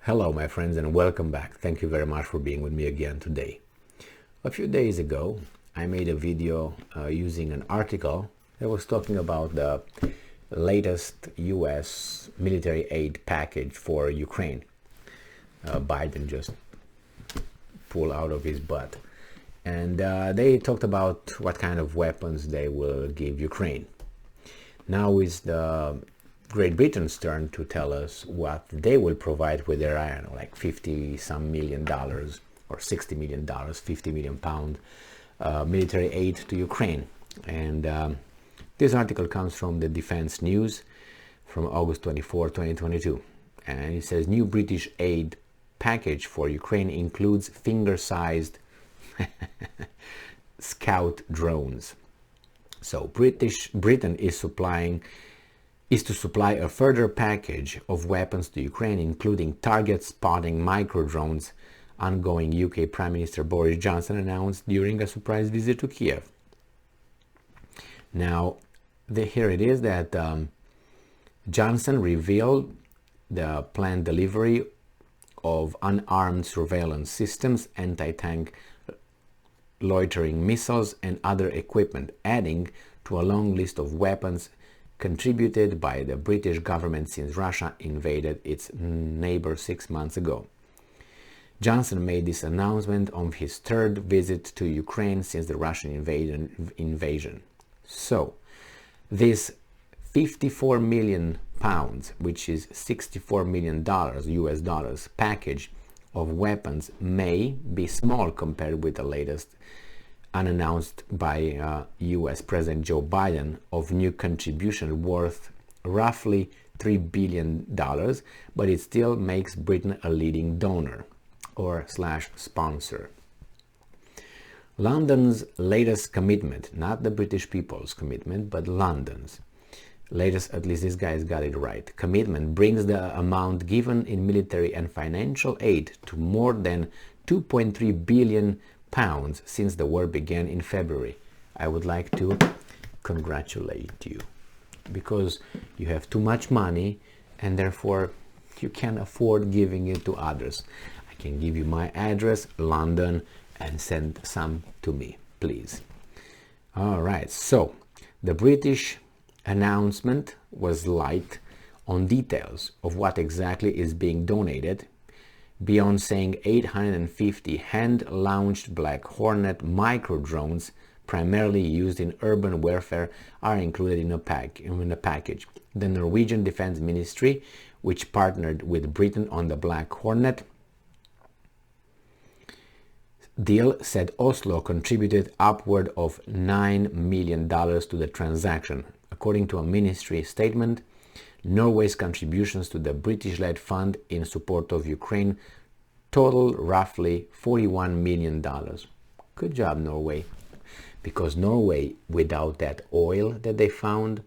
Hello my friends and welcome back. Thank you very much for being with me again today. A few days ago I made a video using an article that was talking about the latest US military aid package for Ukraine. Biden just pulled out of his butt, and they talked about what kind of weapons they will give Ukraine. Now is the Great Britain's turn to tell us what they will provide with their, I don't know, like $50-some million or $60 million, 50 million pound military aid to Ukraine. And this article comes from the Defense News from August 24, 2022. And it says new British aid package for Ukraine includes finger-sized scout drones. So Britain is to supply a further package of weapons to Ukraine, including target spotting micro drones, ongoing UK Prime Minister Boris Johnson announced during a surprise visit to Kiev. Now, here it is that Johnson revealed the planned delivery of unarmed surveillance systems, anti-tank loitering missiles, and other equipment, adding to a long list of weapons contributed by the British government since Russia invaded its neighbor 6 months ago. Johnson made this announcement on his third visit to Ukraine since the Russian invasion. So, this 54 million pounds, which is $64 million US dollars package of weapons may be small compared with the latest unannounced by US President Joe Biden of new contribution worth roughly $3 billion, but it still makes Britain a leading donor or / sponsor. London's latest commitment, not the British people's commitment, but London's latest, at least this guy's got it right, commitment brings the amount given in military and financial aid to more than 2.3 billion pounds since the war began in February. I would like to congratulate you because you have too much money and therefore you can't afford giving it to others. I can give you my address, London, and send some to me, please. All right, so the British announcement was light on details of what exactly is being donated, beyond saying 850 hand-launched Black Hornet micro-drones primarily used in urban warfare are included in a package. The Norwegian Defense Ministry, which partnered with Britain on the Black Hornet deal, said Oslo contributed upward of $9 million to the transaction. According to a ministry statement, Norway's contributions to the British-led fund in support of Ukraine total roughly $41 million. Good job, Norway. Because Norway, without that oil that they found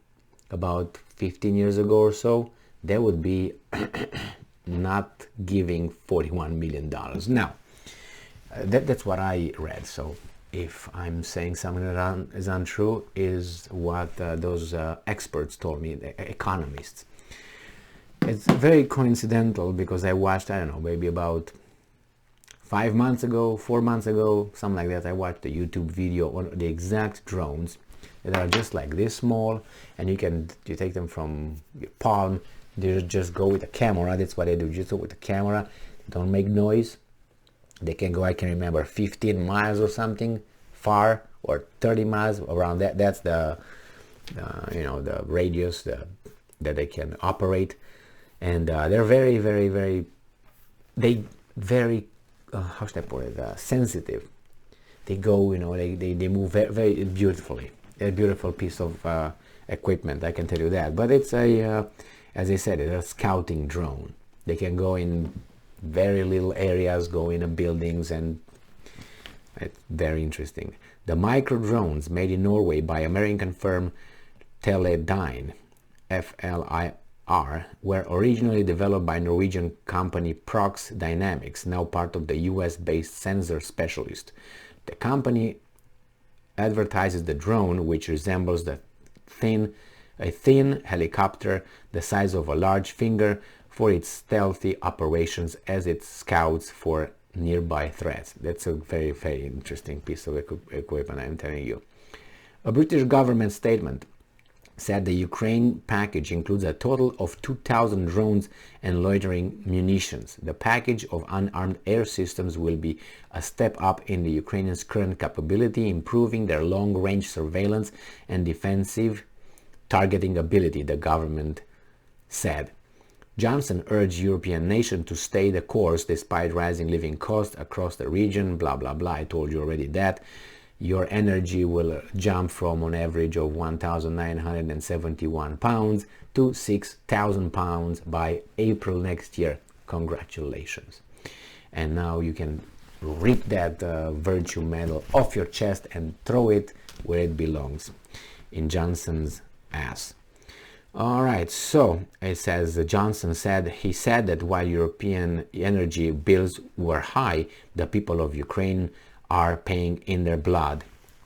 about 15 years ago or so, they would be not giving $41 million. Now, that's what I read. So if I'm saying something that is untrue, is what those experts told me, the economists. It's very coincidental because I watched, I don't know, maybe about 4 months ago, something like that, I watched a YouTube video on the exact drones that are just like this small, and you take them from your palm, they just go with a camera. That's what they do, just go with the camera, they don't make noise. They can go, I can remember, 15 miles or something far, or 30 miles around that. That's the the radius that they can operate, and they're very how should I put it, sensitive. They go, they move very, very beautifully. A beautiful piece of equipment, I can tell you that. But it's as I said, it's a scouting drone. They can go in very little areas, go in buildings, and it's very interesting. The micro drones made in Norway by American firm Teledyne, FLIR, were originally developed by Norwegian company Prox Dynamics, now part of the US-based sensor specialist. The company advertises the drone, which resembles a thin helicopter the size of a large finger, for its stealthy operations as it scouts for nearby threats. That's a very, very interesting piece of equipment, I'm telling you. A British government statement said the Ukraine package includes a total of 2,000 drones and loitering munitions. The package of unarmed air systems will be a step up in the Ukrainians' current capability, improving their long-range surveillance and defensive targeting ability, the government said. Johnson urged European nations to stay the course despite rising living costs across the region, blah, blah, blah. I told you already that. Your energy will jump from an average of 1,971 pounds to 6,000 pounds by April next year. Congratulations. And now you can rip that virtue medal off your chest and throw it where it belongs, in Johnson's ass. All right, so it says Johnson said, he said that while European energy bills were high, the people of Ukraine are paying in their blood.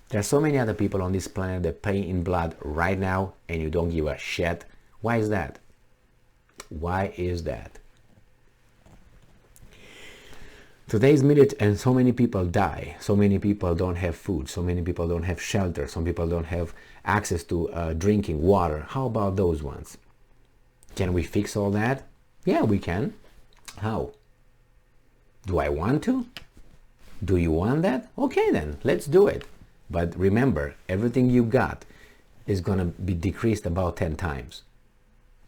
There are so many other people on this planet that pay in blood right now and you don't give a shit. Why is that? Why is that? Today's military, and so many people die, so many people don't have food, so many people don't have shelter, some people don't have access to drinking water. How about those ones? Can we fix all that? Yeah, we can. How? Do I want to? Do you want that? Okay then, let's do it. But remember, everything you got is going to be decreased about 10 times.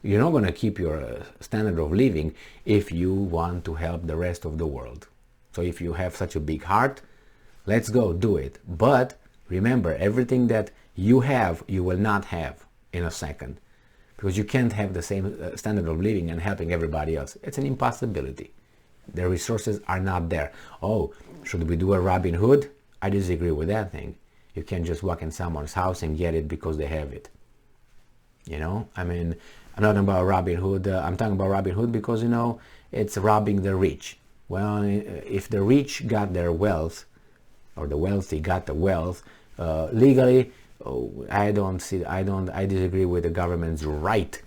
You're not going to keep your standard of living if you want to help the rest of the world. So if you have such a big heart, let's go do it. But remember, everything that you have, you will not have in a second. Because you can't have the same standard of living and helping everybody else. It's an impossibility. The resources are not there. Oh, should we do a Robin Hood? I disagree with that thing. You can't just walk in someone's house and get it because they have it. You know, I mean, I'm not talking about Robin Hood. I'm talking about Robin Hood because, you know, it's robbing the rich. Well, if the rich got their wealth, or the wealthy got the wealth, legally, I disagree with the government's right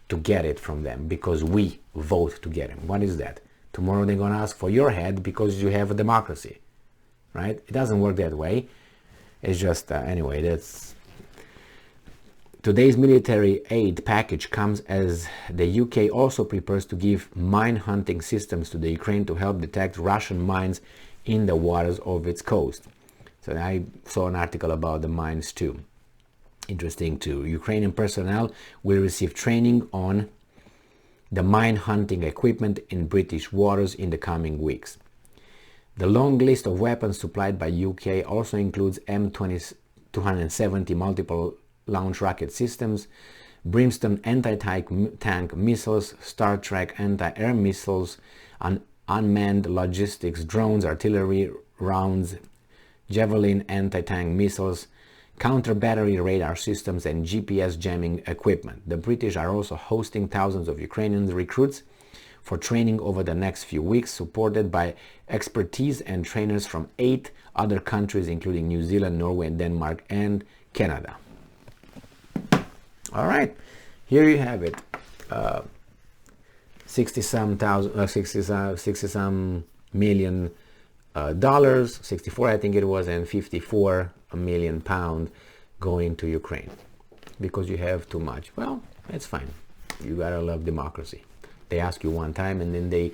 to get it from them because we vote to get it. What is that? Tomorrow they're going to ask for your head because you have a democracy, right? It doesn't work that way. It's just, anyway, that's... Today's military aid package comes as the UK also prepares to give mine hunting systems to the Ukraine to help detect Russian mines in the waters of its coast. So I saw an article about the mines too. Interesting too. Ukrainian personnel will receive training on the mine hunting equipment in British waters in the coming weeks. The long list of weapons supplied by UK also includes M270 multiple launch rocket systems, Brimstone anti-tank missiles, Star Trek anti-air missiles, unmanned logistics drones, artillery rounds, Javelin anti-tank missiles, counter-battery radar systems, and GPS jamming equipment. The British are also hosting thousands of Ukrainian recruits for training over the next few weeks, supported by expertise and trainers from 8 other countries, including New Zealand, Norway, Denmark, and Canada. All right, here you have it. 60-some million dollars, 64 I think it was, and 54 million pounds going to Ukraine because you have too much. Well, that's fine. You gotta love democracy. They ask you one time and then they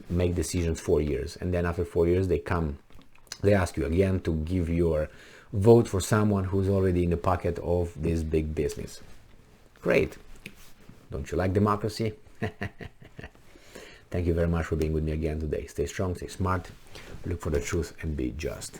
make decisions 4 years, and then after 4 years they ask you again to give your vote for someone who's already in the pocket of this big business. Great. Don't you like democracy? Thank you very much for being with me again today. Stay strong, stay smart, look for the truth, and be just.